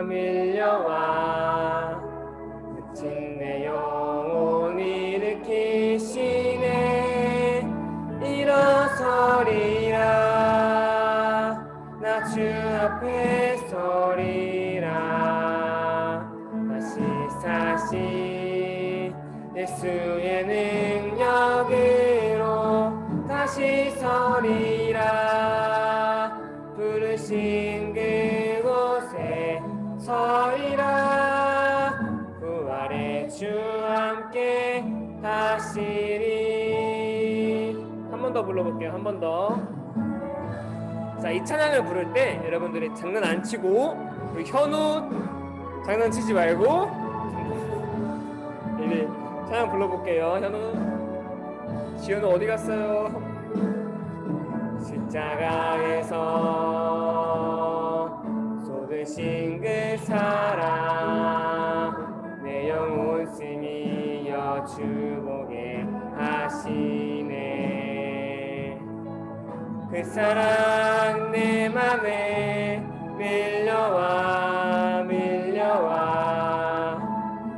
밀려와 그친 내 영혼 일으키시네. 일어서리라 나 주 앞에 서리라. 다시 사시 예수의 능력으로 다시 서리라. 부르신 그곳에 서리라. 부활의 주 함께 하시리. 한 번 더 불러볼게요. 한 번 더. 자, 이 찬양을 부를 때 여러분들이 장난 안 치고, 우리 현우 장난치지 말고 이제 찬양 불러볼게요. 현우, 지현우 어디 갔어요? 십자가에서 쏟으신 그 사랑 내 영혼 스미여 주보게 하시네. 그 사랑 내 맘에 밀려와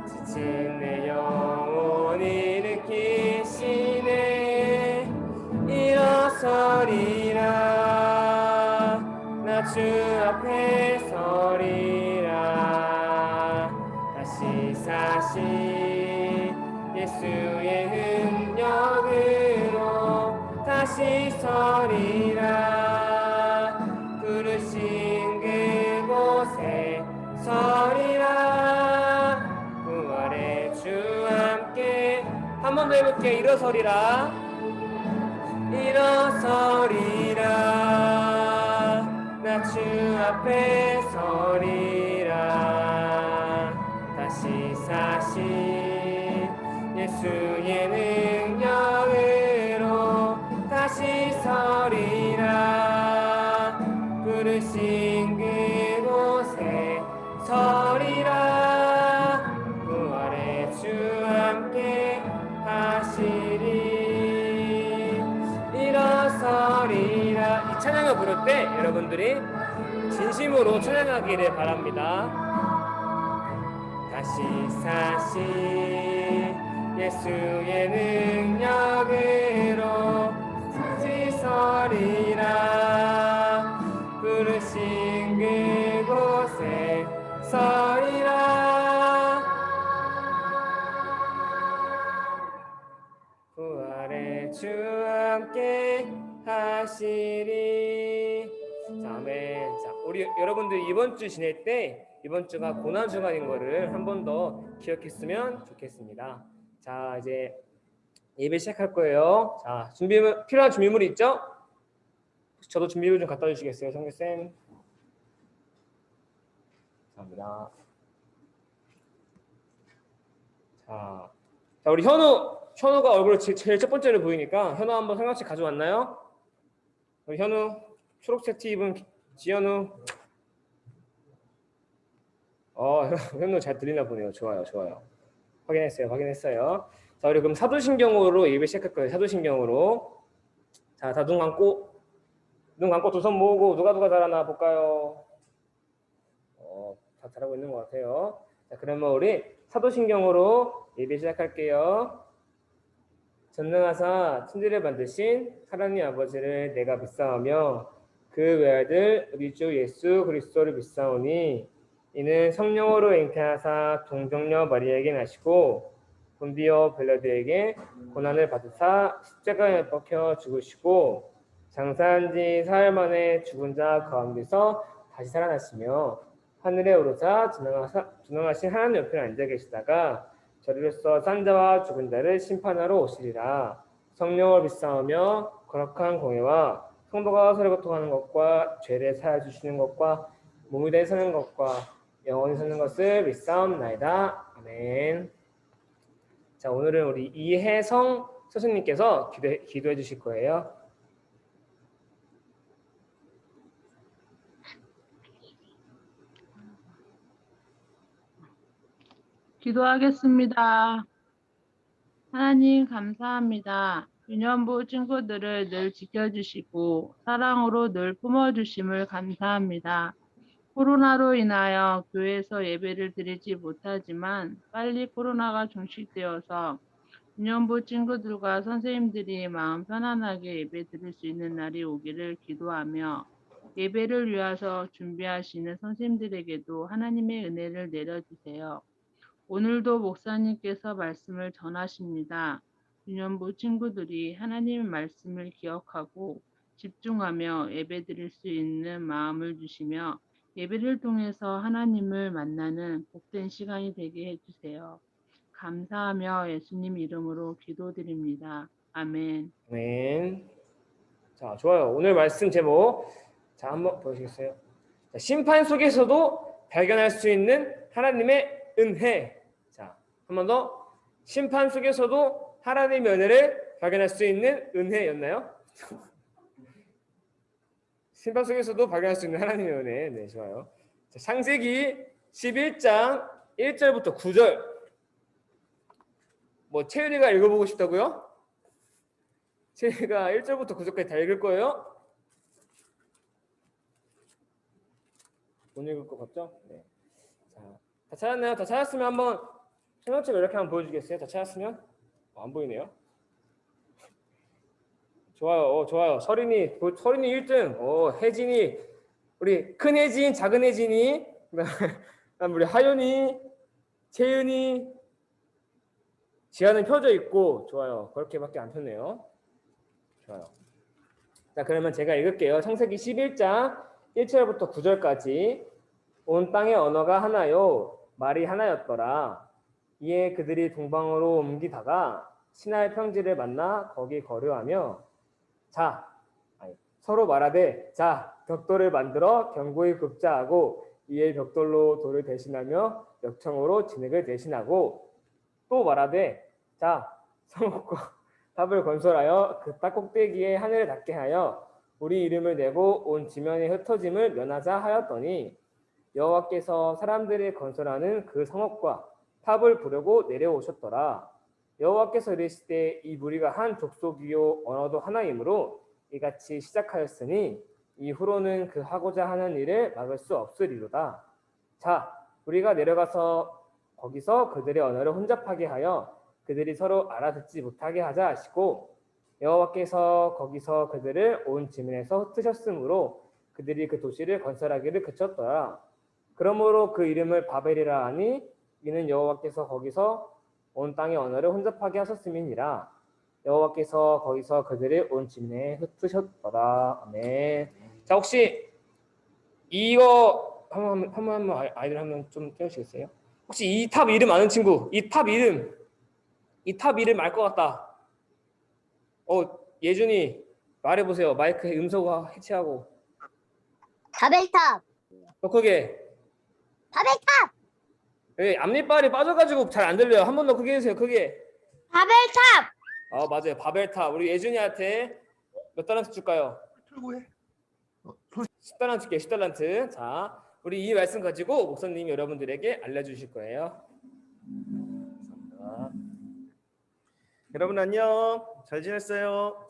지친 내 영혼 일으키시네. 일어서리라 나 주 앞에 서리라. 다시 사시 예수의 능력으로 다시 서리라. 부르신 그곳에 서리라. 부활의 주 함께. 한 번 더 해볼게요. 일어서리라 나 주 앞에 서리라. 다시 사시 예수의 능력으로 다시 서리라. 부르신 그곳에 서리라. 부활의 주 함께 하시리. 일어서리라. 이 찬양을 부를 때 여러분들이 진심으로 찬양하기를 바랍니다. 다시 사시 예수의 능력으로 다시 서리라. 부르신 그곳에 서리라. 부활의 주 함께 하시리. 자, 아멘. 자, 우리 여러분들 이번 주 지낼 때 이번 주가 고난 주간인 거를 한 번 더 기억했으면 좋겠습니다. 자, 이제 예배 시작할 거예요. 자, 필요한 준비물 있죠? 저도 준비물 좀 갖다 주시겠어요, 성교쌤? 감사합니다. 자, 우리 현우가 얼굴을 제일 첫 번째로 보이니까 현우 한번 상관씨 가져왔나요? 우리 현우 초록색 티 입은 지현우. 현우 잘 들리나 보네요. 좋아요. 확인했어요. 자, 우리 그럼 사도신경으로 예배 시작할 거예요. 사도신경으로. 자, 다 눈 감고 두 손 모으고 누가 잘하나 볼까요? 다 잘하고 있는 것 같아요. 자, 그러면 우리 사도신경으로 예배 시작할게요. 전능하사 천지를 만드신 하나님 아버지를 내가 믿사오며 그 외아들 우리 주 예수 그리스도를 믿사오니 이는 성령으로 잉태하사 동정녀 마리아에게 나시고 본디오 빌라도에게 고난을 받으사 십자가에 박혀 죽으시고 장사한 지 사흘 만에 죽은 자 가운데서 다시 살아나시며 하늘에 오르사 전능하신 하나님 옆에 앉아 계시다가 저리로서 산 자와 죽은 자를 심판하러 오시리라. 성령을 믿사오며 거룩한 공예와 성도가 서로 교통하는 것과 죄를 사하여 주시는 것과 몸이 되어 사는 것과 영원히 사는 것을 믿사옵나이다. 아멘. 자, 오늘은 우리 이혜성 선생님께서 기도해 주실 거예요. 기도하겠습니다. 하나님 감사합니다. 유년부 친구들을 늘 지켜주시고 사랑으로 늘 품어주심을 감사합니다. 코로나로 인하여 교회에서 예배를 드리지 못하지만 빨리 코로나가 종식되어서 유년부 친구들과 선생님들이 마음 편안하게 예배 드릴 수 있는 날이 오기를 기도하며 예배를 위해서 준비하시는 선생님들에게도 하나님의 은혜를 내려주세요. 오늘도 목사님께서 말씀을 전하십니다. 유년부 친구들이 하나님의 말씀을 기억하고 집중하며 예배드릴 수 있는 마음을 주시며 예배를 통해서 하나님을 만나는 복된 시간이 되게 해주세요. 감사하며 예수님 이름으로 기도드립니다. 아멘. 아멘. 자, 좋아요. 오늘 말씀 제목 자, 한번 보시겠어요? 자, 심판 속에서도 발견할 수 있는 하나님의 은혜. 자, 한 번 더. 심판 속에서도 하나님의 은혜를 발견할 수 있는 은혜였나요? 심판 속에서도 발견할 수 있는 하나님의 은혜. 네, 좋아요. 자, 창세기 11장 1절부터 9절. 뭐 채윤이가 읽어보고 싶다고요? 채윤이가 1절부터 9절까지 다 읽을 거예요? 못 읽을 것 같죠? 네. 자, 다 찾았나요? 다 찾았으면 한번 설명책 이렇게 한번 보여주겠어요? 다 찾았으면? 안 보이네요. 좋아요. 좋아요. 서린이 1등. 혜진이, 우리 큰 혜진, 작은 혜진이, 그다음 우리 하윤이, 채윤이, 지아는 펴져 있고, 좋아요. 그렇게밖에 안 폈네요. 좋아요. 자, 그러면 제가 읽을게요. 창세기 11장 1절부터 9절까지. 온 땅의 언어가 하나요, 말이 하나였더라. 이에 그들이 동방으로 옮기다가 시나이 평지를 만나 거기 거류하며 서로 말하되 자 벽돌을 만들어 견고히 굽자하고 이에 벽돌로 돌을 대신하며 역청으로 진흙을 대신하고 또 말하되 자 성읍과 탑을 건설하여 그 땅 꼭대기에 하늘을 닿게 하여 우리 이름을 내고 온 지면의 흩어짐을 면하자 하였더니 여호와께서 사람들이 건설하는 그 성읍과 탑을 부르고 내려오셨더라. 여호와께서 이르시되 이 무리가 한 족속이요 언어도 하나이므로 이같이 시작하였으니 이후로는 그 하고자 하는 일을 막을 수 없으리로다. 자, 우리가 내려가서 거기서 그들의 언어를 혼잡하게 하여 그들이 서로 알아듣지 못하게 하자 하시고 여호와께서 거기서 그들을 온 지면에서 흩으셨으므로 그들이 그 도시를 건설하기를 그쳤더라. 그러므로 그 이름을 바벨이라 하니 이는 여호와께서 거기서 온 땅의 언어를 혼잡하게 하셨음이니라. 여호와께서 거기서 그들을 온 지면에 흩으셨더라. 아멘. 자, 혹시 이거 한번 아이들 한번 좀 떼주시겠어요? 혹시 이 탑 이름 아는 친구? 이 탑 이름 알 것 같다. 예준이 말해보세요. 마이크 음소거 해체하고. 바벨탑. 더 크게. 바벨탑. 앞니빨이 빠져가지고 잘 안 들려요. 한 번 더 크게 해주세요. 크게. 바벨탑. 맞아요. 바벨탑. 우리 예준이한테 몇 달란트 줄까요? 10달란트 줄게요. 10달란트. 자, 우리 이 말씀 가지고 목사님이 여러분들에게 알려주실 거예요. 감사합니다. 여러분 안녕. 잘 지냈어요?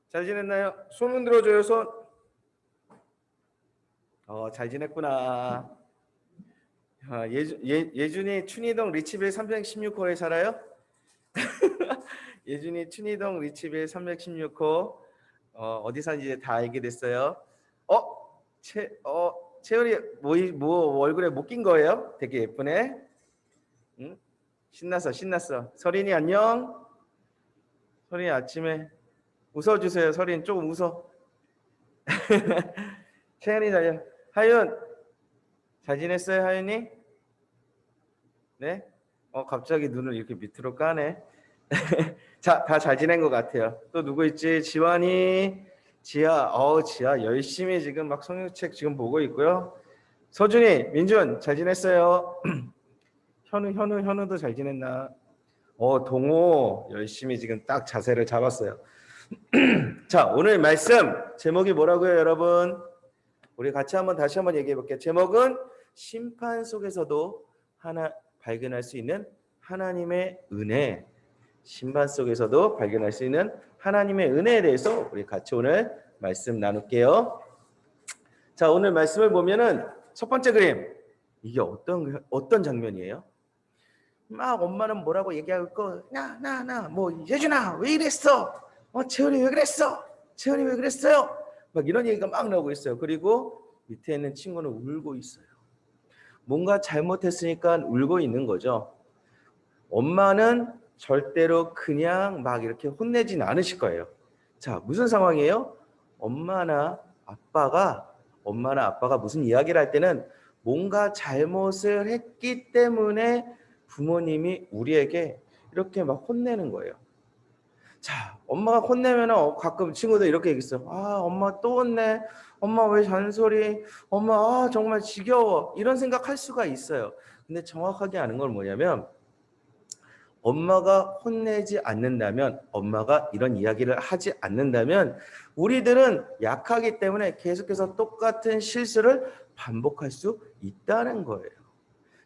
잘 지냈나요? 손 흔들어줘요. 손. 잘 지냈구나. 예준이 춘희동 리치빌 316호에 살아요? 예준이 춘희동 리치빌 316호 어디 사는지 다 알게 됐어요. 채연이 뭐 얼굴에 못 낀 거예요? 되게 예쁘네. 응? 신났어. 서린이 안녕. 서린이 아침에 웃어주세요. 서린 조금 웃어. 채연이 잘요. 하윤 잘 지냈어요, 하윤이? 네? 갑자기 눈을 이렇게 밑으로 까네. 자, 다 잘 지낸 것 같아요. 또 누구 있지? 지환이, 지아. 지아 열심히 지금 막 성경책 지금 보고 있고요. 서준이, 민준 잘 지냈어요? 현우도 잘 지냈나? 동호 열심히 지금 딱 자세를 잡았어요. 자, 오늘 말씀 제목이 뭐라고요, 여러분? 우리 같이 다시 한번 얘기해 볼게요. 제목은 심판 속에서도 발견할 수 있는 하나님의 은혜. 심판 속에서도 발견할 수 있는 하나님의 은혜에 대해서 우리 같이 오늘 말씀 나눌게요. 자, 오늘 말씀을 보면은 첫 번째 그림. 이게 어떤 장면이에요? 막 엄마는 뭐라고 얘기하고 있고, 뭐 예준아 왜 이랬어? 채연이 왜 그랬어? 채연이 왜 그랬어요? 막 이런 얘기가 막 나오고 있어요. 그리고 밑에 있는 친구는 울고 있어요. 뭔가 잘못했으니까 울고 있는 거죠. 엄마는 절대로 그냥 막 이렇게 혼내진 않으실 거예요. 자, 무슨 상황이에요? 엄마나 아빠가 무슨 이야기를 할 때는 뭔가 잘못을 했기 때문에 부모님이 우리에게 이렇게 막 혼내는 거예요. 자, 엄마가 혼내면 가끔 친구들 이렇게 얘기했어요. 엄마 또 혼내. 엄마 왜 잔소리. 엄마 정말 지겨워. 이런 생각할 수가 있어요. 근데 정확하게 아는 건 뭐냐면 엄마가 혼내지 않는다면, 엄마가 이런 이야기를 하지 않는다면 우리들은 약하기 때문에 계속해서 똑같은 실수를 반복할 수 있다는 거예요.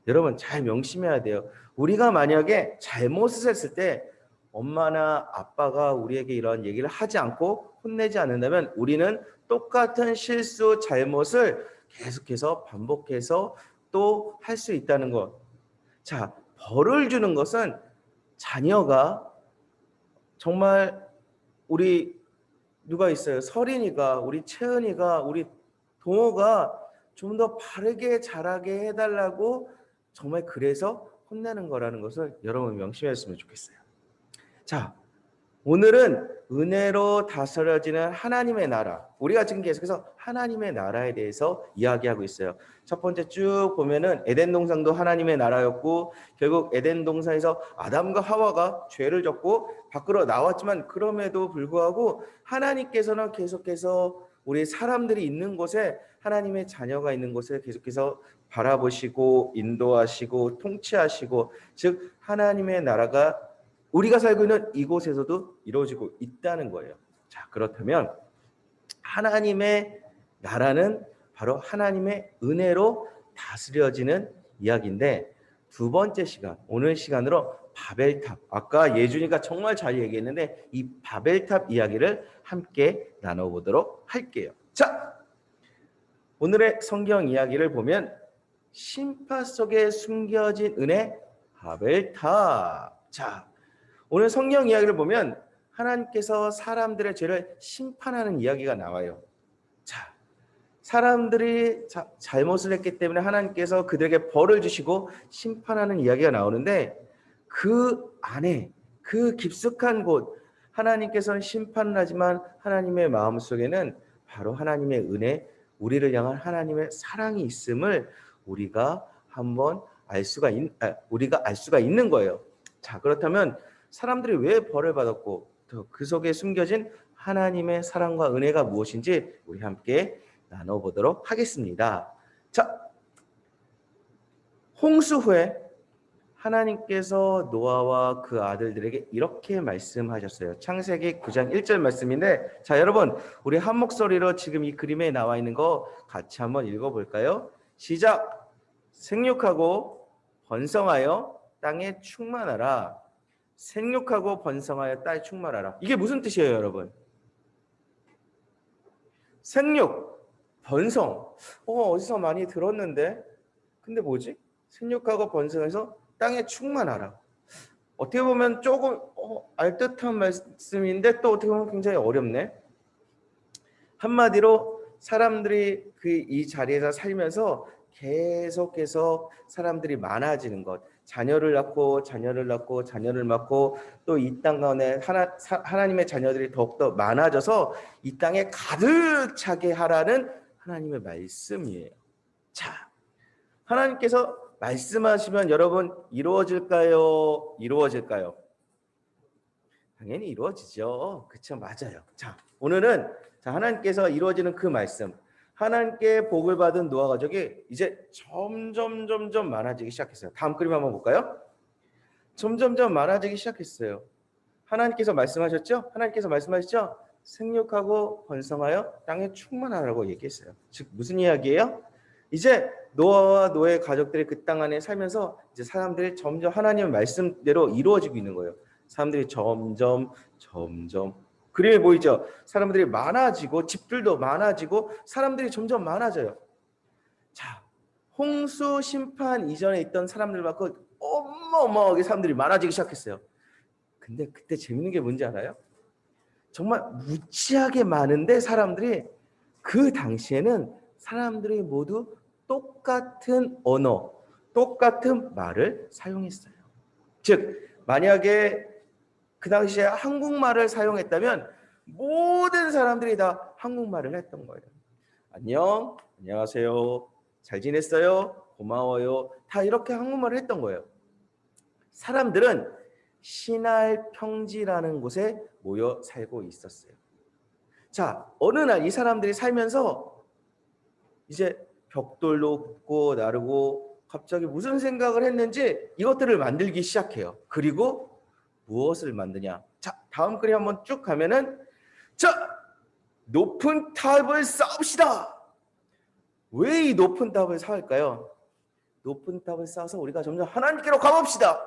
여러분 잘 명심해야 돼요. 우리가 만약에 잘못을 했을 때 엄마나 아빠가 우리에게 이런 얘기를 하지 않고 혼내지 않는다면 우리는 똑같은 실수, 잘못을 계속해서 반복해서 또 할 수 있다는 것. 자, 벌을 주는 것은 자녀가 정말 우리 누가 있어요? 서린이가, 우리 채은이가, 우리 동호가 좀 더 바르게 자라게 해달라고 정말 그래서 혼내는 거라는 것을 여러분 명심했으면 좋겠어요. 자, 오늘은 은혜로 다스려지는 하나님의 나라. 우리가 지금 계속해서 하나님의 나라에 대해서 이야기하고 있어요. 첫 번째 쭉 보면은 에덴 동산도 하나님의 나라였고 결국 에덴 동산에서 아담과 하와가 죄를 졌고 밖으로 나왔지만 그럼에도 불구하고 하나님께서는 계속해서 우리 사람들이 있는 곳에 하나님의 자녀가 있는 곳에 계속해서 바라보시고 인도하시고 통치하시고 즉 하나님의 나라가 우리가 살고 있는 이곳에서도 이루어지고 있다는 거예요. 자, 그렇다면 하나님의 나라는 바로 하나님의 은혜로 다스려지는 이야기인데 두 번째 시간, 오늘 시간으로 바벨탑. 아까 예준이가 정말 잘 얘기했는데 이 바벨탑 이야기를 함께 나눠보도록 할게요. 자, 오늘의 성경 이야기를 보면 심파 속에 숨겨진 은혜 바벨탑. 자, 오늘 성경 이야기를 보면 하나님께서 사람들의 죄를 심판하는 이야기가 나와요. 자, 사람들이 잘못을 했기 때문에 하나님께서 그들에게 벌을 주시고 심판하는 이야기가 나오는데 그 안에 그 깊숙한 곳 하나님께서는 심판을 하지만 하나님의 마음속에는 바로 하나님의 은혜, 우리를 향한 하나님의 사랑이 있음을 우리가 한번 우리가 알 수가 있는 거예요. 자, 그렇다면 사람들이 왜 벌을 받았고 그 속에 숨겨진 하나님의 사랑과 은혜가 무엇인지 우리 함께 나눠보도록 하겠습니다. 자, 홍수 후에 하나님께서 노아와 그 아들들에게 이렇게 말씀하셨어요. 창세기 9장 1절 말씀인데 자, 여러분 우리 한 목소리로 지금 이 그림에 나와 있는 거 같이 한번 읽어볼까요? 시작! 생육하고 번성하여 땅에 충만하라. 생육하고 번성하여 땅에 충만하라. 이게 무슨 뜻이에요, 여러분? 생육, 번성. 어디서 많이 들었는데 근데 뭐지? 생육하고 번성해서 땅에 충만하라. 어떻게 보면 조금 알듯한 말씀인데 또 어떻게 보면 굉장히 어렵네. 한마디로 사람들이 이 자리에서 살면서 계속해서 사람들이 많아지는 것, 자녀를 낳고 자녀를 낳고 자녀를 낳고 또 이 땅 가운데 하나님의 자녀들이 더욱더 많아져서 이 땅에 가득 차게 하라는 하나님의 말씀이에요. 자, 하나님께서 말씀하시면 여러분 이루어질까요? 이루어질까요? 당연히 이루어지죠. 그렇죠, 맞아요. 자, 오늘은 하나님께서 이루어지는 그 말씀, 하나님께 복을 받은 노아 가족이 이제 점점 많아지기 시작했어요. 다음 그림 한번 볼까요? 점점 많아지기 시작했어요. 하나님께서 말씀하셨죠? 하나님께서 말씀하셨죠? 생육하고 번성하여 땅에 충만하라고 얘기했어요. 즉 무슨 이야기예요? 이제 노아와 노아의 가족들이 그 땅 안에 살면서 이제 사람들이 점점 하나님의 말씀대로 이루어지고 있는 거예요. 사람들이 점점 그림이 보이죠? 사람들이 많아지고 집들도 많아지고 사람들이 점점 많아져요. 자, 홍수 심판 이전에 있던 사람들 말고 어마어마하게 사람들이 많아지기 시작했어요. 근데 그때 재밌는 게 뭔지 알아요? 정말 무지하게 많은데 사람들이 그 당시에는 사람들이 모두 똑같은 언어, 똑같은 말을 사용했어요. 즉 만약에 그 당시에 한국말을 사용했다면 모든 사람들이 다 한국말을 했던 거예요. 안녕, 안녕하세요, 잘 지냈어요, 고마워요, 다 이렇게 한국말을 했던 거예요. 사람들은 신할 평지라는 곳에 모여 살고 있었어요. 자, 어느 날 이 사람들이 살면서 이제 벽돌로 굽고 나르고 갑자기 무슨 생각을 했는지 이것들을 만들기 시작해요. 그리고 무엇을 만드냐? 자, 다음 그림 한번 쭉 가면은 자, 높은 탑을 쌓읍시다. 왜 이 높은 탑을 쌓을까요? 높은 탑을 쌓아서 우리가 점점 하나님께로 가봅시다.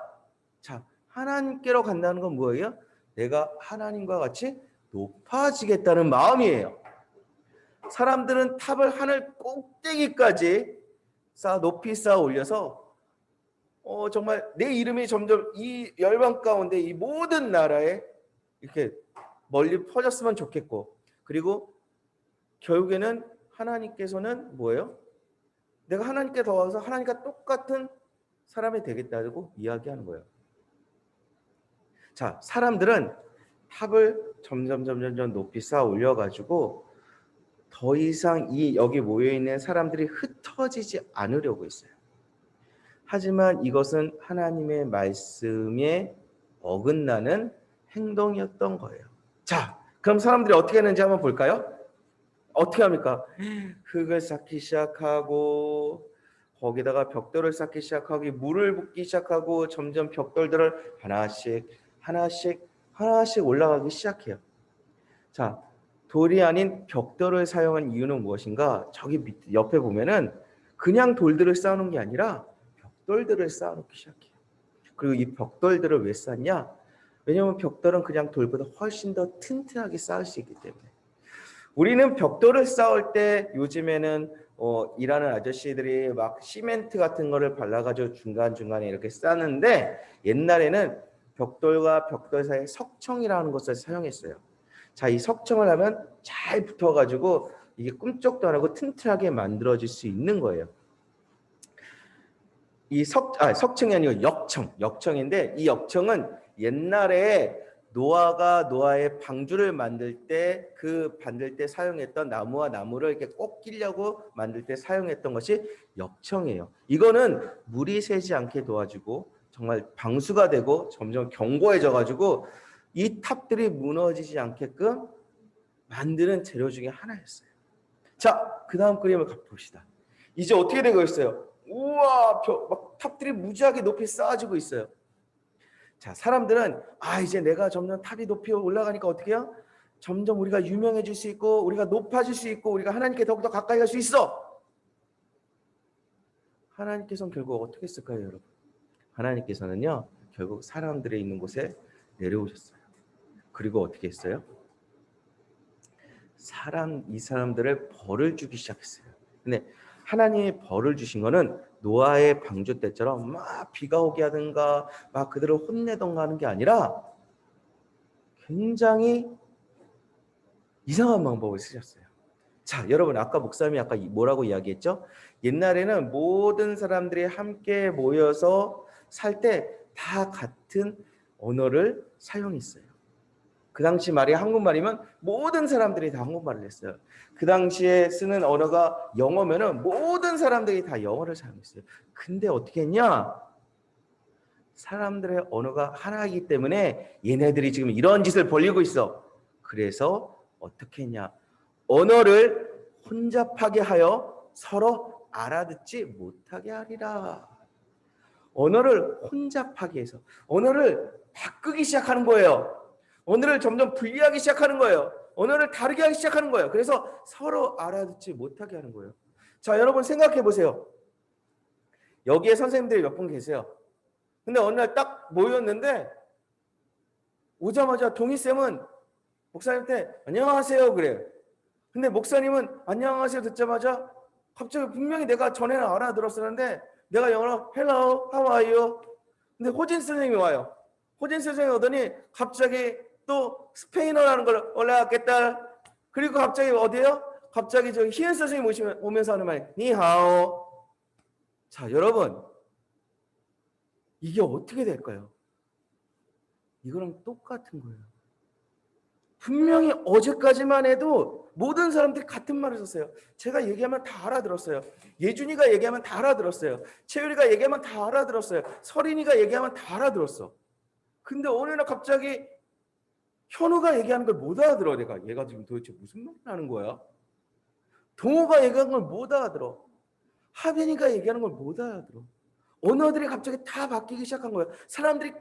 자, 하나님께로 간다는 건 뭐예요? 내가 하나님과 같이 높아지겠다는 마음이에요. 사람들은 탑을 하늘 꼭대기까지 높이 쌓아 올려서 정말 내 이름이 점점 이 열방 가운데 이 모든 나라에 이렇게 멀리 퍼졌으면 좋겠고, 그리고 결국에는 하나님께서는 뭐예요? 내가 하나님께 더 와서 하나님과 똑같은 사람이 되겠다고 이야기하는 거예요. 자, 사람들은 탑을 점점 높이 쌓아 올려가지고 더 이상 여기 모여있는 사람들이 흩어지지 않으려고 했어요. 하지만 이것은 하나님의 말씀에 어긋나는 행동이었던 거예요. 자, 그럼 사람들이 어떻게 했는지 한번 볼까요? 어떻게 합니까? 흙을 쌓기 시작하고 거기다가 벽돌을 쌓기 시작하고 물을 붓기 시작하고 점점 벽돌들을 하나씩 올라가기 시작해요. 자, 돌이 아닌 벽돌을 사용한 이유는 무엇인가? 저기 옆에 보면은 그냥 돌들을 쌓아놓은 게 아니라 벽돌들을 쌓아놓기 시작해요. 그리고 이 벽돌들을 왜 쌓냐? 왜냐하면 벽돌은 그냥 돌보다 훨씬 더 튼튼하게 쌓을 수 있기 때문에. 우리는 벽돌을 쌓을 때 요즘에는 일하는 아저씨들이 막 시멘트 같은 거를 발라가지고 중간중간에 이렇게 쌓는데, 옛날에는 벽돌과 벽돌 사이에 석청이라는 것을 사용했어요. 자, 이 석청을 하면 잘 붙어가지고 이게 꿈쩍도 안 하고 튼튼하게 만들어질 수 있는 거예요. 이 석청이 아니고 역청인데, 이 역청은 옛날에 노아의 방주를 만들 때 사용했던 나무와 나무를 이렇게 꼭 끼려고 만들 때 사용했던 것이 역청이에요. 이거는 물이 새지 않게 도와주고 정말 방수가 되고 점점 견고해져 가지고 이 탑들이 무너지지 않게끔 만드는 재료 중에 하나였어요. 자, 그 다음 그림을 봅시다. 이제 어떻게 되고 있어요? 우와, 막 탑들이 무지하게 높이 쌓아지고 있어요. 자, 사람들은 이제 내가 점점 탑이 높이 올라가니까 어떻게 해요? 점점 우리가 유명해질 수 있고 우리가 높아질 수 있고 우리가 하나님께 더욱더 가까이 갈 수 있어. 하나님께서는 결국 어떻게 했을까요, 여러분? 하나님께서는요, 결국 사람들이 있는 곳에 내려오셨어요. 그리고 어떻게 했어요? 이 사람들을 벌을 주기 시작했어요. 근데 하나님이 벌을 주신 거는 노아의 방주 때처럼 막 비가 오게 하든가 막 그들을 혼내던가 하는 게 아니라 굉장히 이상한 방법을 쓰셨어요. 자, 여러분, 아까 목사님이 뭐라고 이야기했죠? 옛날에는 모든 사람들이 함께 모여서 살 때 다 같은 언어를 사용했어요. 그 당시 말이 한국말이면 모든 사람들이 다 한국말을 했어요. 그 당시에 쓰는 언어가 영어면은 모든 사람들이 다 영어를 사용했어요. 근데 어떻게 했냐? 사람들의 언어가 하나이기 때문에 얘네들이 지금 이런 짓을 벌이고 있어. 그래서 어떻게 했냐? 언어를 혼잡하게 하여 서로 알아듣지 못하게 하리라. 언어를 혼잡하게 해서 언어를 바꾸기 시작하는 거예요. 언어를 점점 분리하기 시작하는 거예요. 언어를 다르게 하기 시작하는 거예요. 그래서 서로 알아듣지 못하게 하는 거예요. 자, 여러분 생각해 보세요. 여기에 선생님들이 몇 분 계세요. 근데 어느 날 딱 모였는데 오자마자 동희쌤은 목사님한테 안녕하세요 그래요. 근데 목사님은 안녕하세요 듣자마자 갑자기 분명히 내가 전에는 알아들었었는데 내가 영어로 Hello, how are you? 근데 호진 선생님이 와요. 호진 선생님이 오더니 갑자기 또 스페인어라는 걸 올라왔겠다. 그리고 갑자기 어디에요? 갑자기 저 희은 선생님 오면서 하는 말 니하오. 자 여러분 이게 어떻게 될까요? 이거랑 똑같은 거예요. 분명히 어제까지만 해도 모든 사람들이 같은 말을 썼어요. 제가 얘기하면 다 알아들었어요. 예준이가 얘기하면 다 알아들었어요. 채율이가 얘기하면 다 알아들었어요. 서린이가 얘기하면 다 알아들었어. 근데 어느 날 갑자기 현우가 얘기하는 걸 못 알아들어. 내가 얘가 지금 도대체 무슨 말을 하는 거야? 동호가 얘기하는 걸 못 알아들어. 하빈이가 얘기하는 걸 못 알아들어. 언어들이 갑자기 다 바뀌기 시작한 거예요. 사람들이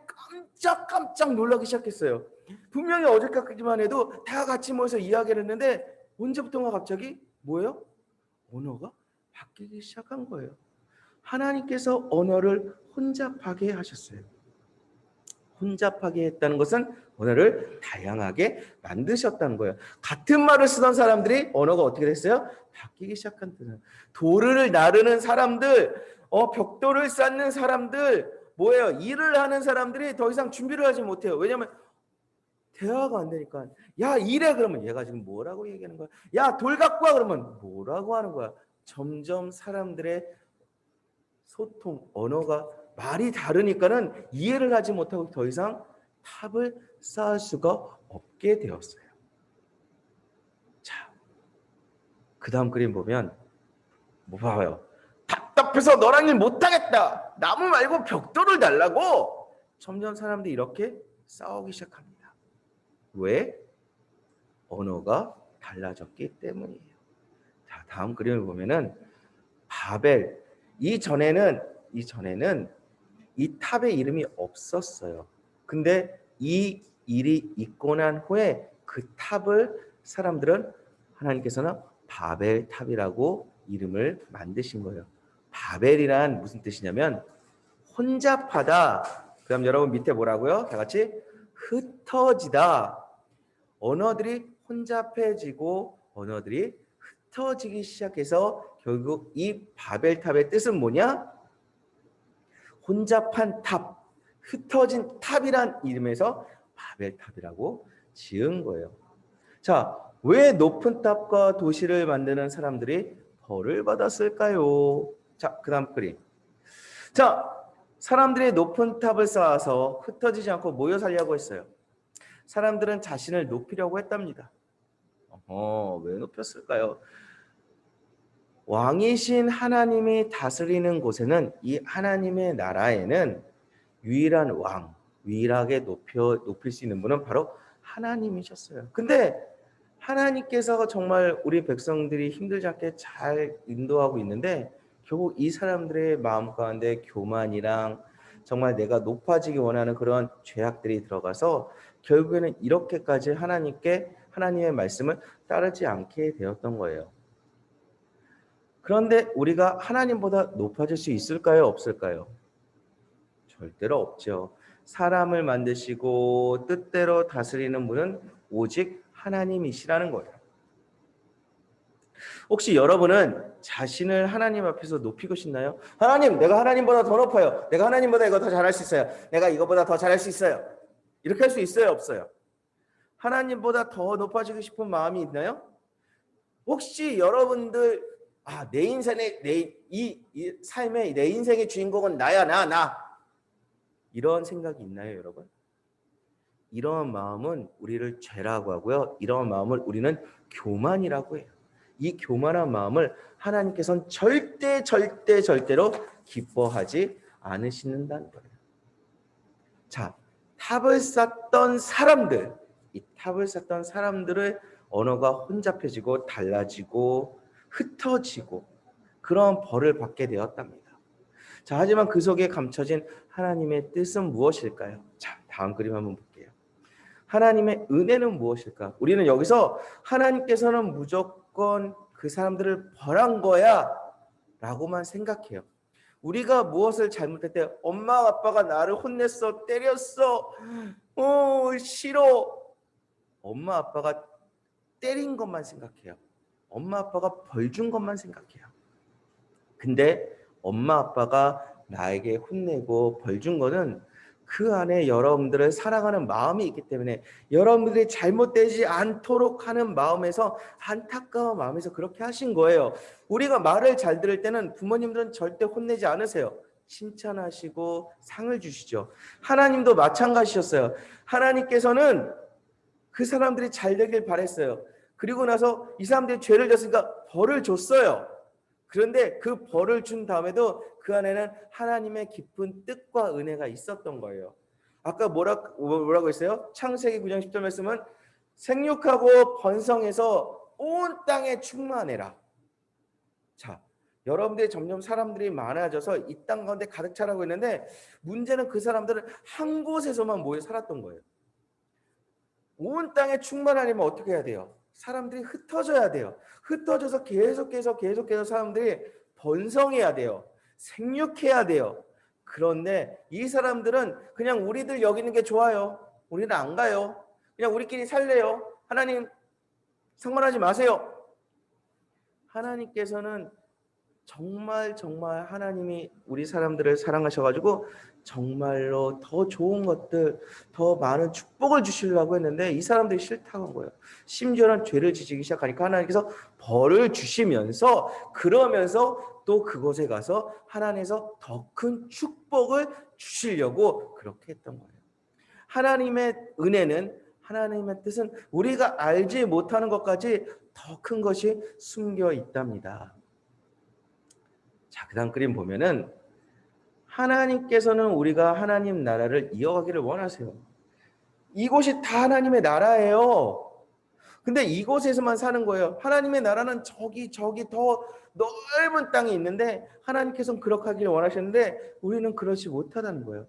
깜짝 놀라기 시작했어요. 분명히 어제까지만 해도 다 같이 모여서 이야기를 했는데 언제부턴가 갑자기 뭐예요? 언어가 바뀌기 시작한 거예요. 하나님께서 언어를 혼잡하게 하셨어요. 혼잡하게 했다는 것은 언어를 다양하게 만드셨다는 거예요. 같은 말을 쓰던 사람들이 언어가 어떻게 됐어요? 바뀌기 시작한 뜻은 돌을 나르는 사람들, 벽돌을 쌓는 사람들, 뭐예요? 일을 하는 사람들이 더 이상 준비를 하지 못해요. 왜냐하면 대화가 안 되니까. 야 일해 그러면 얘가 지금 뭐라고 얘기하는 거야? 야 돌 갖고 와 그러면 뭐라고 하는 거야? 점점 사람들의 소통, 언어가 말이 다르니까는 이해를 하지 못하고 더 이상 탑을 쌓을 수가 없게 되었어요. 자, 그 다음 그림 보면 뭐 봐요? 답답해서 너랑 일 못하겠다. 나무 말고 벽돌을 달라고. 점점 사람들이 이렇게 싸우기 시작합니다. 왜? 언어가 달라졌기 때문이에요. 자, 다음 그림을 보면은 바벨. 이전에는 이 탑의 이름이 없었어요. 근데 이 일이 있고 난 후에 그 탑을 사람들은 하나님께서는 바벨 탑이라고 이름을 만드신 거예요. 바벨이란 무슨 뜻이냐면 혼잡하다. 그다음 여러분 밑에 뭐라고요? 다 같이 흩어지다. 언어들이 혼잡해지고 언어들이 흩어지기 시작해서 결국 이 바벨탑의 뜻은 뭐냐? 혼잡한 탑, 흩어진 탑이란 이름에서 바벨탑이라고 지은 거예요. 자, 왜 높은 탑과 도시를 만드는 사람들이 벌을 받았을까요? 자, 그 다음 그림. 자, 사람들이 높은 탑을 쌓아서 흩어지지 않고 모여 살려고 했어요. 사람들은 자신을 높이려고 했답니다. 왜 높였을까요? 왕이신 하나님이 다스리는 곳에는 이 하나님의 나라에는 유일한 왕, 유일하게 높일 수 있는 분은 바로 하나님이셨어요. 근데 하나님께서 정말 우리 백성들이 힘들지 않게 잘 인도하고 있는데 결국 이 사람들의 마음 가운데 교만이랑 정말 내가 높아지기 원하는 그런 죄악들이 들어가서 결국에는 이렇게까지 하나님의 말씀을 따르지 않게 되었던 거예요. 그런데 우리가 하나님보다 높아질 수 있을까요? 없을까요? 절대로 없죠. 사람을 만드시고 뜻대로 다스리는 분은 오직 하나님이시라는 거예요. 혹시 여러분은 자신을 하나님 앞에서 높이고 싶나요? 하나님, 내가 하나님보다 더 높아요. 내가 하나님보다 이거 더 잘할 수 있어요. 내가 이거보다 더 잘할 수 있어요. 이렇게 할 수 있어요? 없어요? 하나님보다 더 높아지고 싶은 마음이 있나요? 혹시 여러분들 내 인생의 이 삶의 내 인생의 주인공은 나야 나 이런 생각이 있나요, 여러분? 이러한 마음은 우리를 죄라고 하고요. 이러한 마음을 우리는 교만이라고 해요. 이 교만한 마음을 하나님께서는 절대로 기뻐하지 않으신다는 거예요. 자, 탑을 쌓던 사람들, 이 탑을 쌓던 사람들의 언어가 혼잡해지고 달라지고 흩어지고 그런 벌을 받게 되었답니다. 자, 하지만 그 속에 감춰진 하나님의 뜻은 무엇일까요? 자, 다음 그림 한번 볼게요. 하나님의 은혜는 무엇일까? 우리는 여기서 하나님께서는 무조건 그 사람들을 벌한 거야 라고만 생각해요. 우리가 무엇을 잘못할 때 엄마 아빠가 나를 혼냈어, 때렸어, 싫어. 엄마 아빠가 때린 것만 생각해요. 엄마 아빠가 벌 준 것만 생각해요. 근데 엄마 아빠가 나에게 혼내고 벌 준 거는 그 안에 여러분들을 사랑하는 마음이 있기 때문에 여러분들이 잘못되지 않도록 하는 마음에서, 안타까운 마음에서 그렇게 하신 거예요. 우리가 말을 잘 들을 때는 부모님들은 절대 혼내지 않으세요. 칭찬하시고 상을 주시죠. 하나님도 마찬가지셨어요. 하나님께서는 그 사람들이 잘 되길 바랬어요. 그리고 나서 이 사람들이 죄를 졌으니까 벌을 줬어요. 그런데 그 벌을 준 다음에도 그 안에는 하나님의 깊은 뜻과 은혜가 있었던 거예요. 아까 뭐라고 했어요? 창세기 9장 10절 말씀은 생육하고 번성해서 온 땅에 충만해라. 자, 여러분들이 점점 사람들이 많아져서 이 땅 가운데 가득 차라고 했는데, 문제는 그 사람들은 한 곳에서만 모여 살았던 거예요. 온 땅에 충만하려면 어떻게 해야 돼요? 사람들이 흩어져야 돼요. 흩어져서 계속해서 사람들이 번성해야 돼요. 생육해야 돼요. 그런데 이 사람들은 그냥 우리들 여기는 게 좋아요. 우리는 안 가요. 그냥 우리끼리 살래요. 하나님 상관하지 마세요. 하나님께서는 정말 하나님이 우리 사람들을 사랑하셔가지고 정말로 더 좋은 것들, 더 많은 축복을 주시려고 했는데 이 사람들이 싫다고 한 거예요. 심지어는 죄를 지지기 시작하니까 하나님께서 벌을 주시면서, 그러면서 또 그곳에 가서 하나님께서 더 큰 축복을 주시려고 그렇게 했던 거예요. 하나님의 은혜는, 하나님의 뜻은 우리가 알지 못하는 것까지 더 큰 것이 숨겨 있답니다. 자, 그 다음 그림 보면은 하나님께서는 우리가 하나님 나라를 이어가기를 원하세요. 이곳이 다 하나님의 나라예요. 근데 이곳에서만 사는 거예요. 하나님의 나라는 저기 더 넓은 땅이 있는데 하나님께서는 그렇게 하기를 원하셨는데 우리는 그렇지 못하다는 거예요.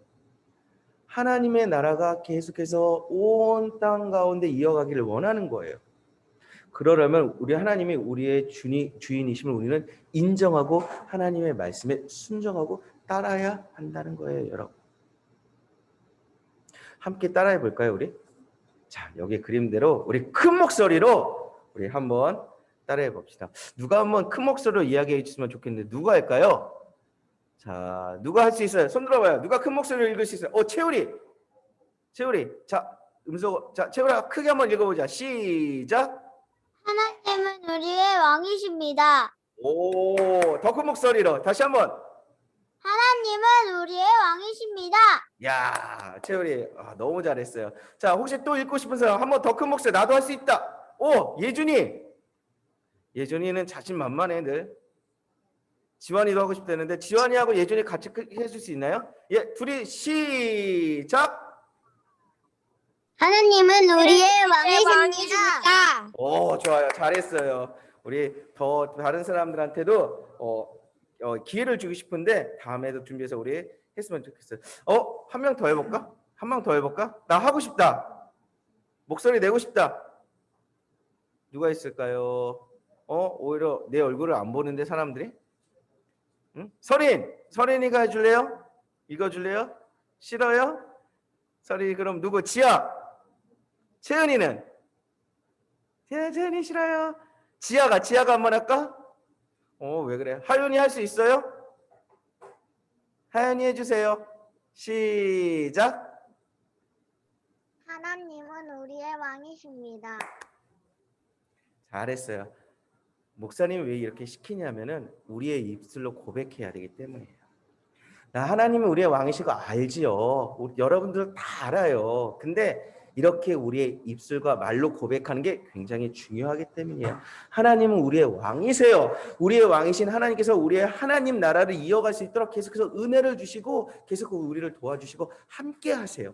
하나님의 나라가 계속해서 온 땅 가운데 이어가기를 원하는 거예요. 그러려면 우리 하나님이 우리의 주인이심을 우리는 인정하고 하나님의 말씀에 순종하고 따라야 한다는 거예요, 여러분. 함께 따라해 볼까요, 우리? 자, 여기 그림대로 우리 큰 목소리로 우리 한번 따라해 봅시다. 누가 한번 큰 목소리로 이야기해 주시면 좋겠는데 누가 할까요? 자, 누가 할 수 있어요? 손 들어봐요. 누가 큰 목소리로 읽을 수 있어요? 채우리. 자, 자, 채우리가 크게 한번 읽어보자. 시작. 하나님은 우리의 왕이십니다. 오, 더 큰 목소리로 다시 한번. 하나님은 우리의 왕이십니다. 야, 채우리, 너무 잘했어요. 자, 혹시 또 읽고 싶은 사람 한번 더 큰 목소리. 나도 할 수 있다. 예준이는 자신만만해 늘. 지환이도 하고 싶다는데 지환이하고 예준이 같이 해줄 수 있나요? 예, 둘이 시작. 하나님은 우리의 왕이십니다. 오, 좋아요. 잘했어요. 우리 더 다른 사람들한테도 기회를 주고 싶은데 다음에도 준비해서 우리 했으면 좋겠어요. 한 명 더 해볼까? 한 명 더 해볼까? 나 하고 싶다. 목소리 내고 싶다. 누가 있을까요? 오히려 내 얼굴을 안 보는데 사람들이? 응? 서린이가 해줄래요? 읽어줄래요? 싫어요? 서린이 그럼 누구? 지아. 채은이는? 채은이 싫어요. 지아가 한번 할까? 왜 그래? 하윤이 할 수 있어요? 하윤이 해주세요. 시작. 하나님은 우리의 왕이십니다. 잘했어요. 목사님이 왜 이렇게 시키냐면은 우리의 입술로 고백해야 되기 때문이에요. 하나님은 우리의 왕이시고 알지요. 여러분들 다 알아요. 근데 이렇게 우리의 입술과 말로 고백하는 게 굉장히 중요하기 때문이에요. 하나님은 우리의 왕이세요. 우리의 왕이신 하나님께서 우리의 하나님 나라를 이어갈 수 있도록 계속해서 은혜를 주시고 계속 우리를 도와주시고 함께 하세요.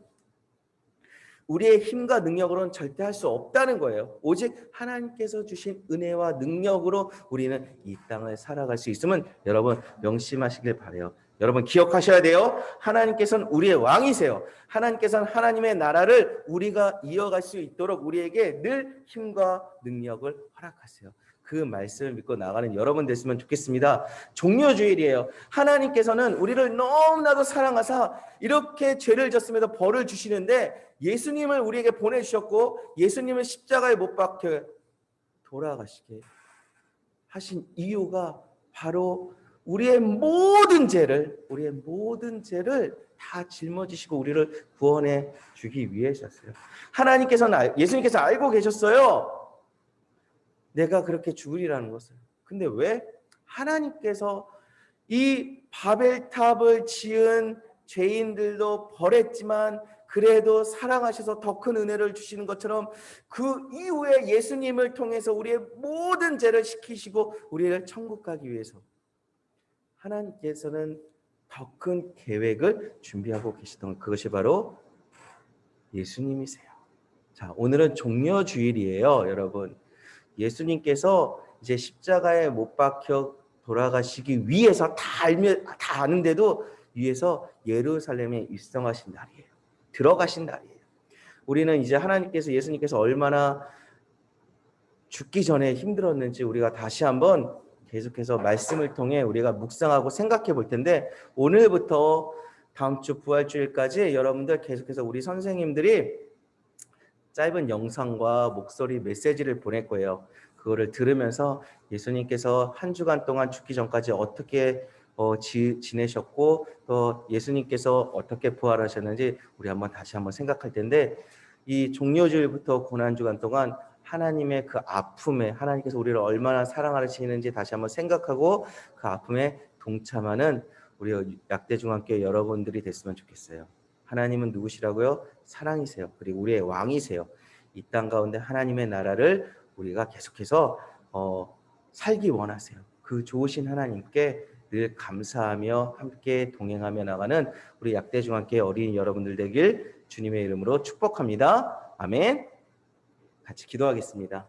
우리의 힘과 능력으로는 절대 할 수 없다는 거예요. 오직 하나님께서 주신 은혜와 능력으로 우리는 이 땅을 살아갈 수 있음은 여러분 명심하시길 바라요. 여러분 기억하셔야 돼요. 하나님께서는 우리의 왕이세요. 하나님께서는 하나님의 나라를 우리가 이어갈 수 있도록 우리에게 늘 힘과 능력을 허락하세요. 그 말씀을 믿고 나가는 여러분 됐으면 좋겠습니다. 종려주일이에요. 하나님께서는 우리를 너무나도 사랑하사 이렇게 죄를 졌음에도 벌을 주시는데 예수님을 우리에게 보내주셨고 예수님을 십자가에 못 박혀 돌아가시게 하신 이유가 바로 우리의 모든 죄를 다 짊어지시고 우리를 구원해 주기 위해서였어요. 하나님께서는 예수님께서 알고 계셨어요. 내가 그렇게 죽으리라는 것을. 근데 왜? 하나님께서 이 바벨탑을 지은 죄인들도 벌했지만 그래도 사랑하셔서 더 큰 은혜를 주시는 것처럼 그 이후에 예수님을 통해서 우리의 모든 죄를 씻기시고 우리를 천국 가기 위해서 하나님께서는 더 큰 계획을 준비하고 계시던 그것이 바로 예수님이세요. 자, 오늘은 종려주일이에요, 여러분. 예수님께서 이제 십자가에 못 박혀 돌아가시기 위해서 다 아는데도 위해서 예루살렘에 입성하신 날이에요. 들어가신 날이에요. 우리는 이제 하나님께서 예수님께서 얼마나 죽기 전에 힘들었는지 우리가 다시 한번 계속해서 말씀을 통해 우리가 묵상하고 생각해 볼 텐데 오늘부터 다음 주 부활주일까지 여러분들 계속해서 우리 선생님들이 짧은 영상과 목소리 메시지를 보낼 거예요. 그거를 들으면서 예수님께서 한 주간 동안 죽기 전까지 어떻게 지내셨고 또 예수님께서 어떻게 부활하셨는지 우리 다시 한번 생각할 텐데 이 종려주일부터 고난주간 동안 하나님의 그 아픔에 하나님께서 우리를 얼마나 사랑하시는지 다시 한번 생각하고 그 아픔에 동참하는 우리 약대중학교 여러분들이 됐으면 좋겠어요. 하나님은 누구시라고요? 사랑이세요. 그리고 우리의 왕이세요. 이 땅 가운데 하나님의 나라를 우리가 계속해서 살기 원하세요. 그 좋으신 하나님께 늘 감사하며 함께 동행하며 나가는 우리 약대중학교 어린이 여러분들 되길 주님의 이름으로 축복합니다. 아멘. 같이 기도하겠습니다.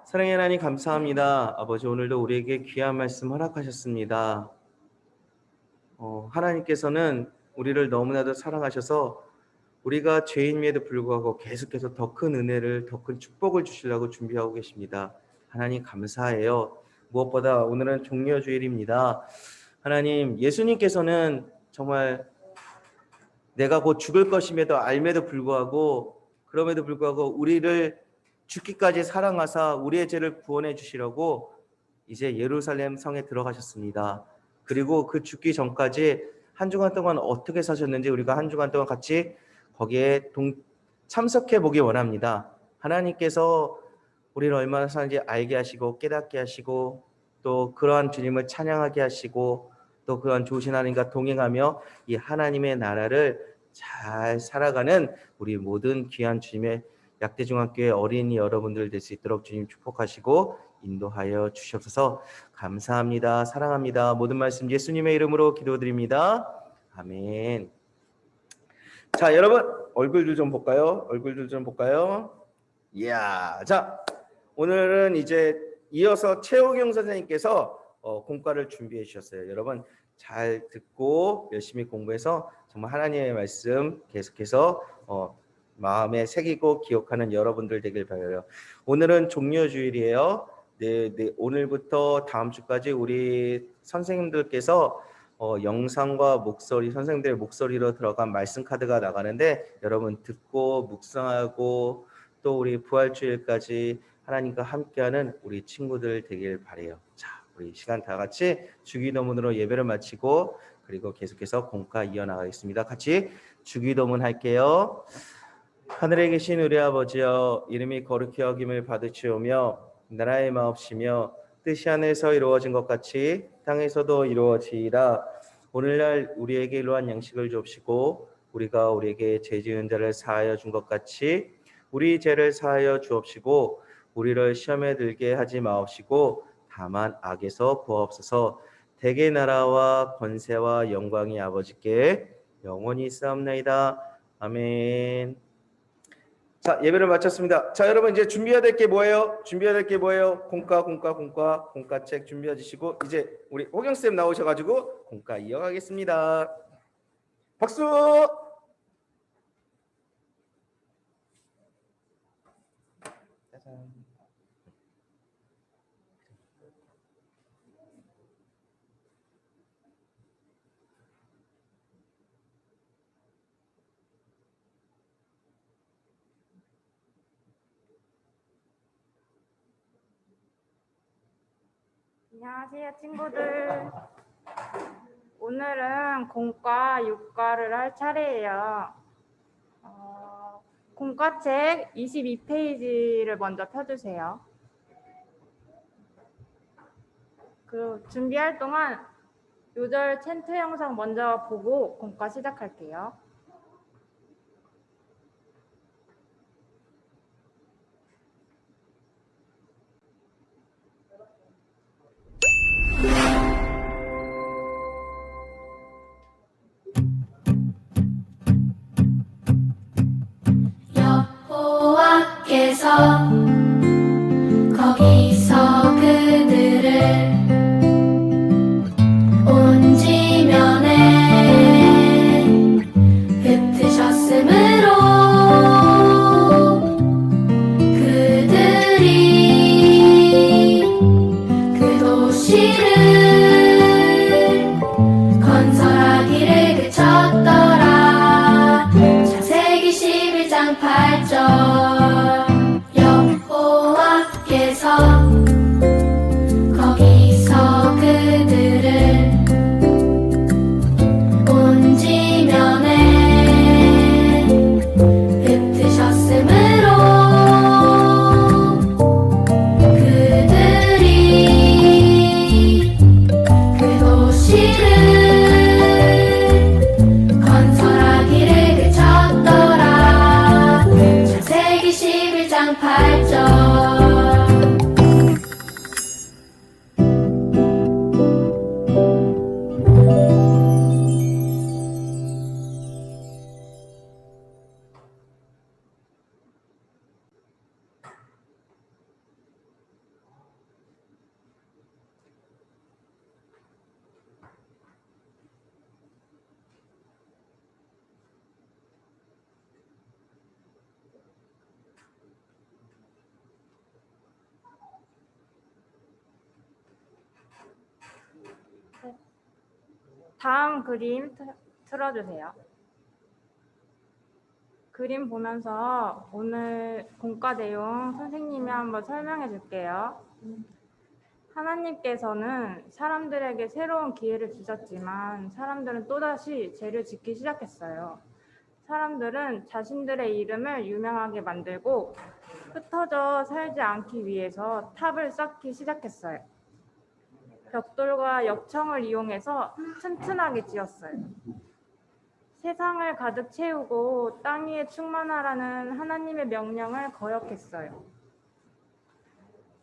사랑의 하나님 감사합니다. 아버지 오늘도 우리에게 귀한 말씀 허락하셨습니다. 하나님께서는 우리를 너무나도 사랑하셔서 우리가 죄인임에도 불구하고 계속해서 더 큰 은혜를 더 큰 축복을 주시려고 준비하고 계십니다. 하나님 감사해요. 무엇보다 오늘은 종려주일입니다. 하나님 예수님께서는 정말 내가 곧 죽을 것임에도 알매도 불구하고 그럼에도 불구하고 우리를 죽기까지 사랑하사 우리의 죄를 구원해 주시려고 이제 예루살렘 성에 들어가셨습니다. 그리고 그 죽기 전까지 한 주간 동안 어떻게 사셨는지 우리가 한 주간 동안 같이 거기에 참석해 보기 원합니다. 하나님께서 우리를 얼마나 사는지 알게 하시고 깨닫게 하시고 또 그러한 주님을 찬양하게 하시고 또 그러한 좋으신 하나님과 동행하며 이 하나님의 나라를 잘 살아가는 우리 모든 귀한 주님의 약대중학교의 어린이 여러분들 될 수 있도록 주님 축복하시고 인도하여 주시옵소서. 감사합니다. 사랑합니다. 모든 말씀 예수님의 이름으로 기도드립니다. 아멘. 자, 여러분 얼굴들 좀 볼까요? 이야, 자 오늘은 이제 이어서 최호경 선생님께서 공과를 준비해 주셨어요. 여러분 잘 듣고 열심히 공부해서 정말 하나님의 말씀 계속해서 마음에 새기고 기억하는 여러분들 되길 바라요. 오늘은 종려주일이에요. 네, 오늘부터 다음 주까지 우리 선생님들께서 영상과 목소리, 선생님들의 목소리로 들어간 말씀 카드가 나가는데 여러분 듣고 묵상하고 또 우리 부활주일까지 하나님과 함께하는 우리 친구들 되길 바라요. 자, 우리 시간 다 같이 주기도문으로 예배를 마치고 그리고 계속해서 공과 이어나가겠습니다. 같이 주기도문 할게요. 하늘에 계신 우리 아버지여, 이름이 거룩히 여김을 받으시오며 나라의 마옵시며 뜻이 하늘에서 이루어진 것 같이 땅에서도 이루어지이다. 오늘날 우리에게 일용할 양식을 주옵시고 우리가 우리에게 죄 지은 자를 사하여 준 것 같이 우리 죄를 사하여 주옵시고 우리를 시험에 들게 하지 마옵시고 다만 악에서 구하옵소서. 대개 나라와 권세와 영광이 아버지께 영원히 있사옵나이다. 아멘. 자, 예배를 마쳤습니다. 자, 여러분 이제 준비해야 될 게 뭐예요? 공과책 준비해 주시고 이제 우리 호경쌤 나오셔가지고 공과 이어가겠습니다. 박수! 짜잔. 안녕하세요, 친구들. 오늘은 공과 육과를 할 차례예요. 공과책 22페이지를 먼저 펴주세요. 그리고 준비할 동안 요절 챈트 영상 먼저 보고 공과 시작할게요. 여호와께서 거기서 그들을 온 지면에 흩으셨으므로 그들이 그 도시를 건설하기를 그쳤더라. 창세기 11장 8절. 여호와께서 거기서 그들을 온 지면에 흩으셨으므로 그들이 그 도시를 건설하기를 그쳤더라. 창세기 11장 8절. 다음 그림 틀어주세요. 그림 보면서 오늘 공과 내용 선생님이 한번 설명해 줄게요. 하나님께서는 사람들에게 새로운 기회를 주셨지만 사람들은 또다시 죄를 짓기 시작했어요. 사람들은 자신들의 이름을 유명하게 만들고 흩어져 살지 않기 위해서 탑을 쌓기 시작했어요. 벽돌과 역청을 이용해서 튼튼하게 지었어요. 세상을 가득 채우고 땅 위에 충만하라는 하나님의 명령을 거역했어요.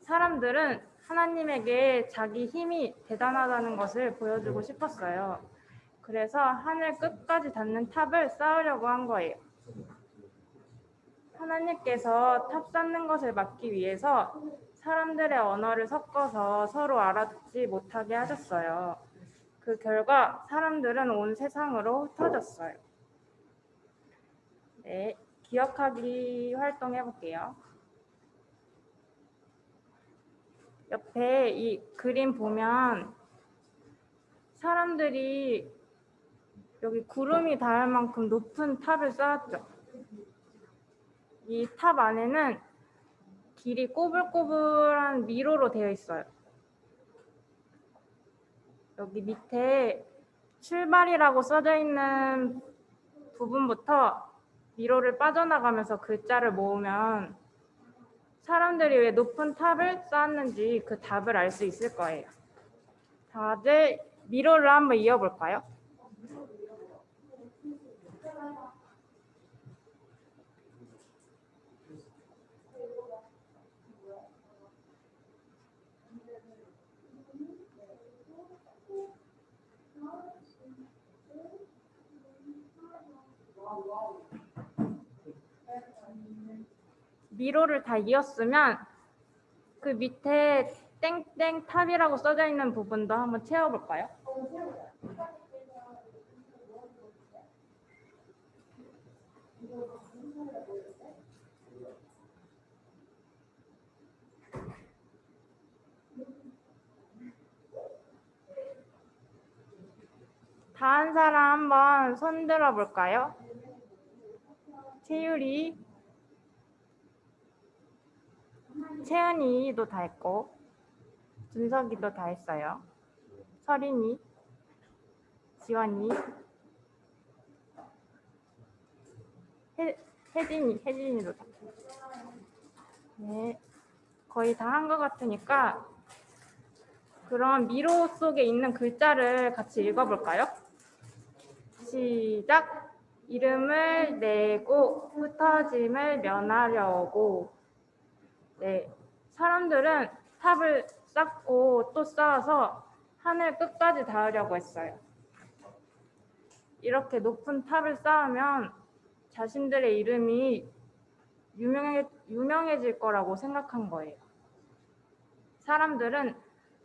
사람들은 하나님에게 자기 힘이 대단하다는 것을 보여주고 싶었어요. 그래서 하늘 끝까지 닿는 탑을 쌓으려고 한 거예요. 하나님께서 탑 쌓는 것을 막기 위해서 사람들의 언어를 섞어서 서로 알아듣지 못하게 하셨어요. 그 결과 사람들은 온 세상으로 흩어졌어요. 네, 기억하기 활동 해볼게요. 옆에 이 그림 보면 사람들이 여기 구름이 닿을 만큼 높은 탑을 쌓았죠. 이 탑 안에는 길이 꼬불꼬불한 미로로 되어 있어요. 여기 밑에 출발이라고 써져 있는 부분부터 미로를 빠져나가면서 글자를 모으면 사람들이 왜 높은 탑을 쌓았는지 그 답을 알 수 있을 거예요. 다들 미로를 한번 이어볼까요? 미로를 다 이었으면 그 밑에 땡땡 탑이라고 써져 있는 부분도 한번 채워볼까요? 다 한 사람 한번 손 들어볼까요? 채율이, 채은이도 다 했고 준석이도 다 했어요. 서린이, 지원이, 혜진이도 다. 네, 거의 다 한 것 같으니까 그럼 미로 속에 있는 글자를 같이 읽어볼까요? 시작! 이름을 내고 흩어짐을 면하려고. 네, 사람들은 탑을 쌓고 또 쌓아서 하늘 끝까지 닿으려고 했어요. 이렇게 높은 탑을 쌓으면 자신들의 이름이 유명해질 거라고 생각한 거예요. 사람들은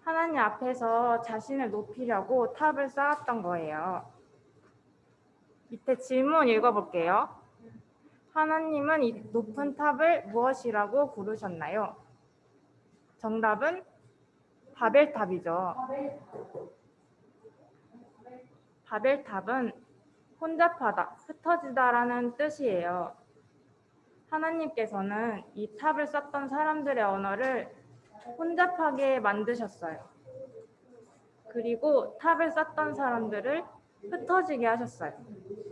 하나님 앞에서 자신을 높이려고 탑을 쌓았던 거예요. 밑에 질문 읽어볼게요. 하나님은 이 높은 탑을 무엇이라고 부르셨나요? 정답은 바벨탑이죠. 바벨탑은 혼잡하다, 흩어지다라는 뜻이에요. 하나님께서는 이 탑을 쌓던 사람들의 언어를 혼잡하게 만드셨어요. 그리고 탑을 쌓던 사람들을 흩어지게 하셨어요.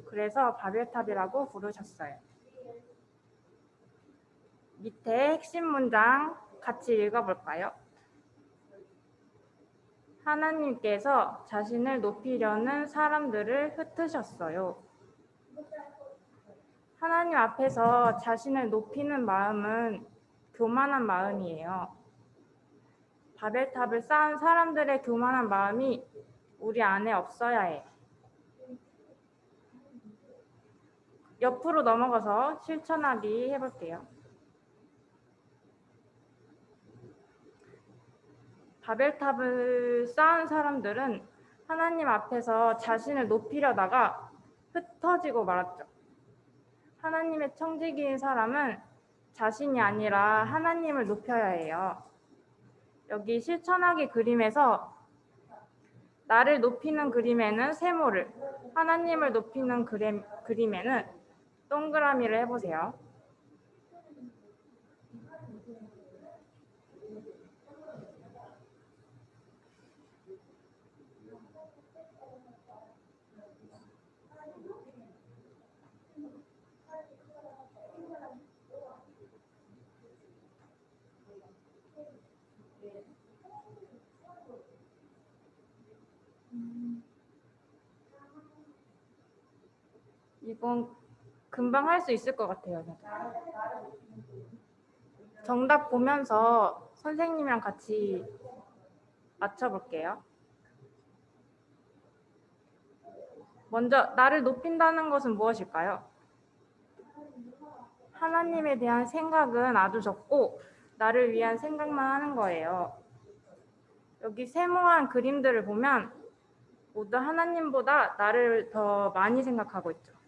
그래서 바벨탑이라고 부르셨어요. 밑에 핵심 문장 같이 읽어볼까요? 하나님께서 자신을 높이려는 사람들을 흩으셨어요. 하나님 앞에서 자신을 높이는 마음은 교만한 마음이에요. 바벨탑을 쌓은 사람들의 교만한 마음이 우리 안에 없어야 해요. 옆으로 넘어가서 실천하기 해볼게요. 바벨탑을 쌓은 사람들은 하나님 앞에서 자신을 높이려다가 흩어지고 말았죠. 하나님의 청지기인 사람은 자신이 아니라 하나님을 높여야 해요. 여기 실천하기 그림에서 나를 높이는 그림에는 세모를, 하나님을 높이는 그림에는 동그라미를 해보세요. 이건 금방 할 수 있을 것 같아요. 정답 보면서 선생님이랑 같이 맞춰볼게요. 먼저 나를 높인다는 것은 무엇일까요? 하나님에 대한 생각은 아주 적고 나를 위한 생각만 하는 거예요. 여기 세모한 그림들을 보면 모두 하나님보다 나를 더 많이 생각하고 있죠.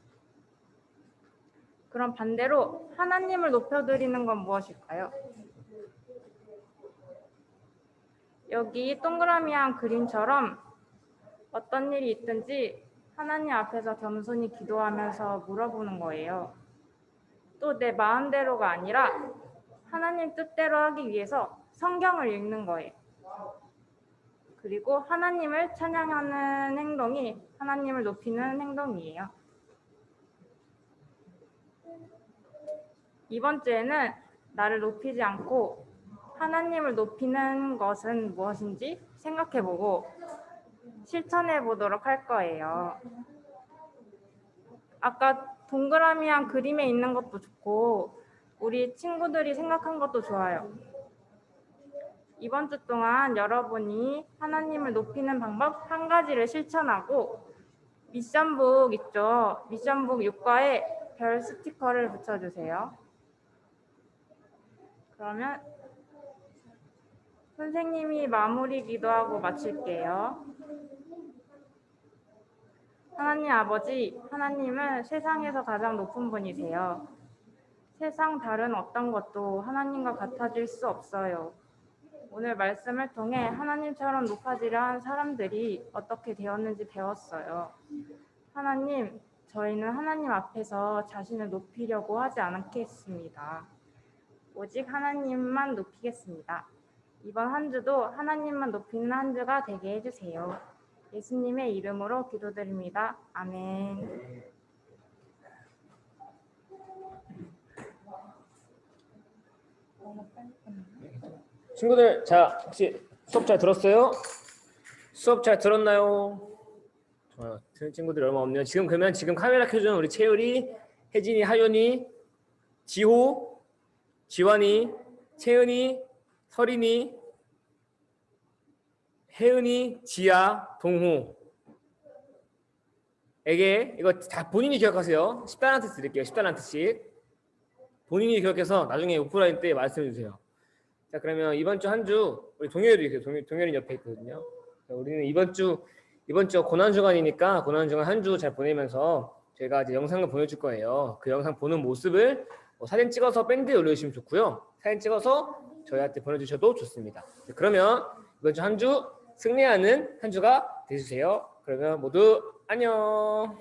그럼 반대로 하나님을 높여드리는 건 무엇일까요? 여기 동그라미한 그림처럼 어떤 일이 있든지 하나님 앞에서 겸손히 기도하면서 물어보는 거예요. 또 내 마음대로가 아니라 하나님 뜻대로 하기 위해서 성경을 읽는 거예요. 그리고 하나님을 찬양하는 행동이 하나님을 높이는 행동이에요. 이번 주에는 나를 높이지 않고 하나님을 높이는 것은 무엇인지 생각해보고 실천해보도록 할 거예요. 아까 동그라미한 그림에 있는 것도 좋고 우리 친구들이 생각한 것도 좋아요. 이번 주 동안 여러분이 하나님을 높이는 방법 한 가지를 실천하고 미션북 있죠? 미션북 6과에 별 스티커를 붙여주세요. 그러면 선생님이 마무리 기도하고 마칠게요. 하나님 아버지, 하나님은 세상에서 가장 높은 분이세요. 세상 다른 어떤 것도 하나님과 같아질 수 없어요. 오늘 말씀을 통해 하나님처럼 높아지려 한 사람들이 어떻게 되었는지 배웠어요. 하나님, 저희는 하나님 앞에서 자신을 높이려고 하지 않겠습니다. 오직 하나님만 높이겠습니다. 이번 한 주도 하나님만 높이는 한 주가 되게 해주세요. 예수님의 이름으로 기도드립니다. 아멘. 친구들, 자, 혹시 수업 잘 들었어요? 수업 잘 들었나요? 좋아요. 들은 친구들이 얼마 없네요. 그러면 지금 카메라 켜준 우리 채율이, 혜진이, 하윤이, 지호, 지환이, 채은이, 설인이, 혜은이, 지아, 동호 에게 이거 다 본인이 기억하세요. 10달란트 드릴게요. 10달란트씩 본인이 기억해서 나중에 오프라인 때 말씀해 주세요. 자, 그러면 이번 주 한 주 우리 동열이 있어요. 동열이 옆에 있거든요. 자, 우리는 이번 주 고난 주간이니까 고난 주간 한 주 잘 보내면서 제가 이제 영상을 보내줄 거예요. 그 영상 보는 모습을 사진 찍어서 밴드에 올려주시면 좋고요. 사진 찍어서 저희한테 보내주셔도 좋습니다. 자, 그러면 이번 주 한 주 승리하는 한 주가 되주세요. 그러면 모두 안녕.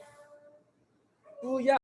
우야.